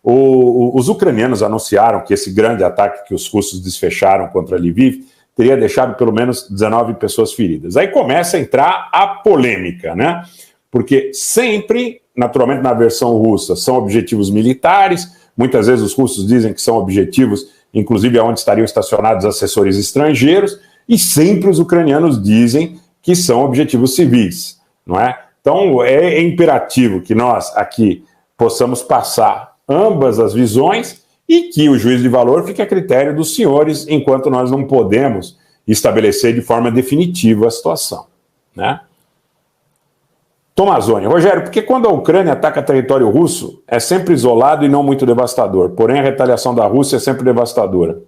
Os ucranianos anunciaram que esse grande ataque que os russos desfecharam contra Lviv teria deixado pelo menos 19 pessoas feridas. Aí começa a entrar a polêmica, né? Porque sempre, naturalmente na versão russa, são objetivos militares, muitas vezes os russos dizem que são objetivos, inclusive onde estariam estacionados assessores estrangeiros, e sempre os ucranianos dizem que são objetivos civis, não é? Então é imperativo que nós aqui possamos passar ambas as visões e que o juízo de valor fique a critério dos senhores, enquanto nós não podemos estabelecer de forma definitiva a situação, né? Tomazoni, Rogério, porque quando a Ucrânia ataca território russo, é sempre isolado e não muito devastador, porém a retaliação da Rússia é sempre devastadora.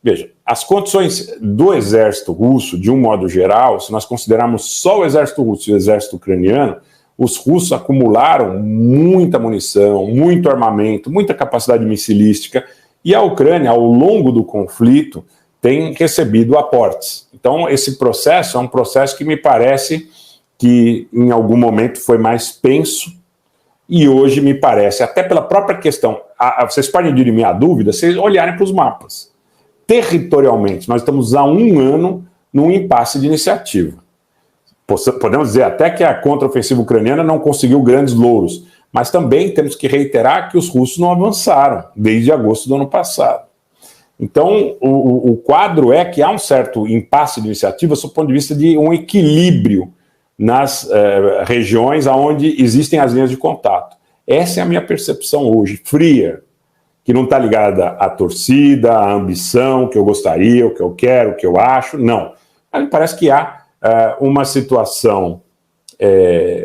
Veja, as condições do exército russo, de um modo geral, se nós considerarmos só o exército russo e o exército ucraniano, os russos acumularam muita munição, muito armamento, muita capacidade missilística, e a Ucrânia, ao longo do conflito, tem recebido aportes. Então, esse processo é um processo que me parece que, em algum momento, foi mais penso, e hoje me parece, até pela própria questão, vocês podem dirimir a dúvida, se olharem para os mapas. Territorialmente, nós estamos há um ano num impasse de iniciativa. Podemos dizer até que a contraofensiva ucraniana não conseguiu grandes louros, mas também temos que reiterar que os russos não avançaram desde agosto do ano passado. Então, o quadro é que há um certo impasse de iniciativa, sob o ponto de vista de um equilíbrio nas regiões onde existem as linhas de contato. Essa é a minha percepção hoje, fria, que não está ligada à torcida, à ambição, o que eu gostaria, o que eu quero, o que eu acho, não. Mas me parece que há uma situação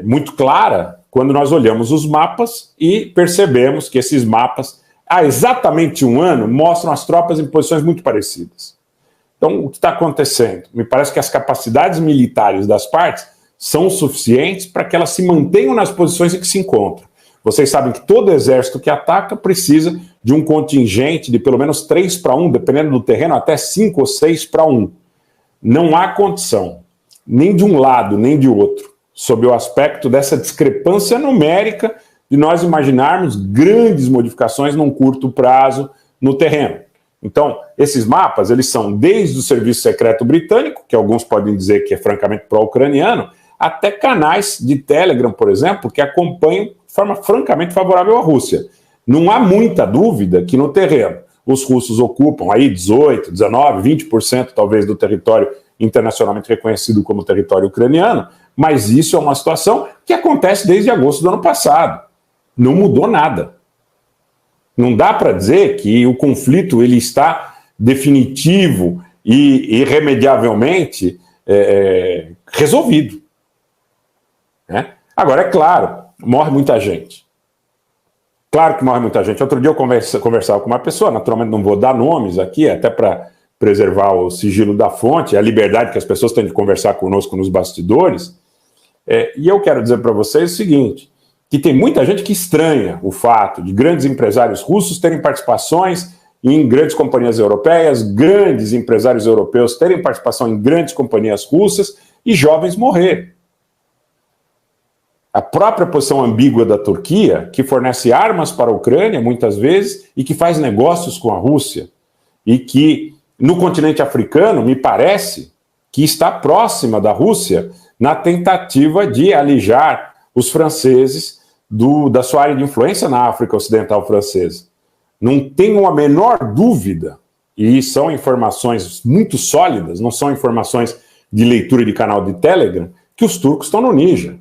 muito clara quando nós olhamos os mapas e percebemos que esses mapas, há exatamente um ano, mostram as tropas em posições muito parecidas. Então, o que está acontecendo? Me parece que as capacidades militares das partes são suficientes para que elas se mantenham nas posições em que se encontram. Vocês sabem que todo exército que ataca precisa de um contingente de pelo menos 3-1, dependendo do terreno, até 5 ou 6-1. Não há condição, nem de um lado, nem de outro, sob o aspecto dessa discrepância numérica de nós imaginarmos grandes modificações num curto prazo no terreno. Então, esses mapas, eles são desde o Serviço Secreto Britânico, que alguns podem dizer que é francamente pró-ucraniano, até canais de Telegram, por exemplo, que acompanham de forma francamente favorável à Rússia. Não há muita dúvida que no terreno os russos ocupam aí 18, 19, 20% talvez do território internacionalmente reconhecido como território ucraniano, mas isso é uma situação que acontece desde agosto do ano passado. Não mudou nada. Não dá para dizer que o conflito ele está definitivo e irremediavelmente resolvido. Né? Agora, é claro, morre muita gente. Claro que morre muita gente. Outro dia eu conversava com uma pessoa, naturalmente não vou dar nomes aqui, até para preservar o sigilo da fonte, a liberdade que as pessoas têm de conversar conosco nos bastidores, e eu quero dizer para vocês o seguinte, que tem muita gente que estranha o fato de grandes empresários russos terem participações em grandes companhias europeias, grandes empresários europeus terem participação em grandes companhias russas e jovens morrer. A própria posição ambígua da Turquia, que fornece armas para a Ucrânia, muitas vezes, e que faz negócios com a Rússia, e que, no continente africano, me parece que está próxima da Rússia na tentativa de alijar os franceses da sua área de influência na África Ocidental francesa. Não tenho a menor dúvida, e são informações muito sólidas, não são informações de leitura de canal de Telegram, que os turcos estão no Níger.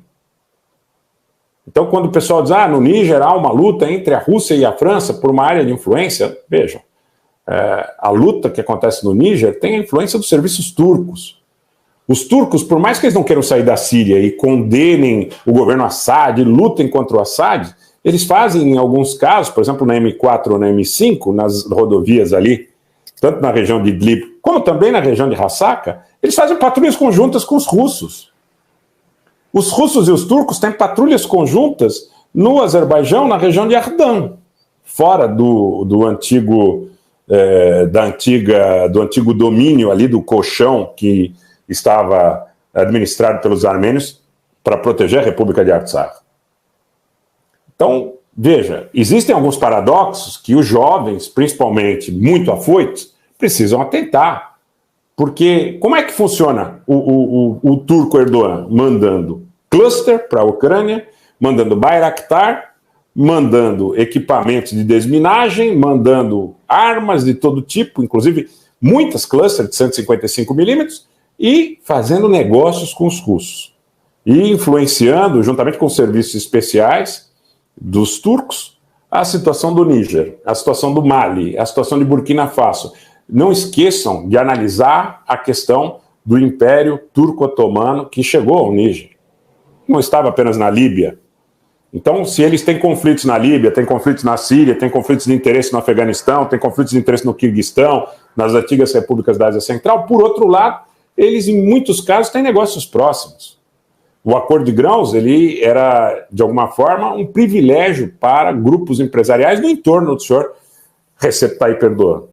Então, quando o pessoal diz, no Níger há uma luta entre a Rússia e a França por uma área de influência, vejam, a luta que acontece no Níger tem a influência dos serviços turcos. Os turcos, por mais que eles não queiram sair da Síria e condenem o governo Assad, lutem contra o Assad, eles fazem, em alguns casos, por exemplo, na M4 ou na M5, nas rodovias ali, tanto na região de Idlib, como também na região de Hasaka, eles fazem patrulhas conjuntas com os russos. Os russos e os turcos têm patrulhas conjuntas no Azerbaijão, na região de Ardan, fora do antigo domínio ali do colchão que estava administrado pelos armênios para proteger a República de Artsakh. Então, Veja, existem alguns paradoxos que os jovens, principalmente muito afoitos, precisam atentar. Porque como é que funciona o turco Erdogan? Mandando cluster para a Ucrânia, mandando Bayraktar, mandando equipamentos de desminagem, mandando armas de todo tipo, inclusive muitas clusters de 155 milímetros, e fazendo negócios com os russos. E influenciando, juntamente com os serviços especiais dos turcos, a situação do Níger, a situação do Mali, a situação de Burkina Faso. Não esqueçam de analisar a questão do Império Turco-Otomano que chegou ao Níger. Não estava apenas na Líbia. Então, se eles têm conflitos na Líbia, têm conflitos na Síria, têm conflitos de interesse no Afeganistão, têm conflitos de interesse no Quirguistão, nas antigas repúblicas da Ásia Central, por outro lado, eles, em muitos casos, têm negócios próximos. O acordo de grãos, ele era, de alguma forma, um privilégio para grupos empresariais no entorno do senhor Recep Tayyip Erdogan.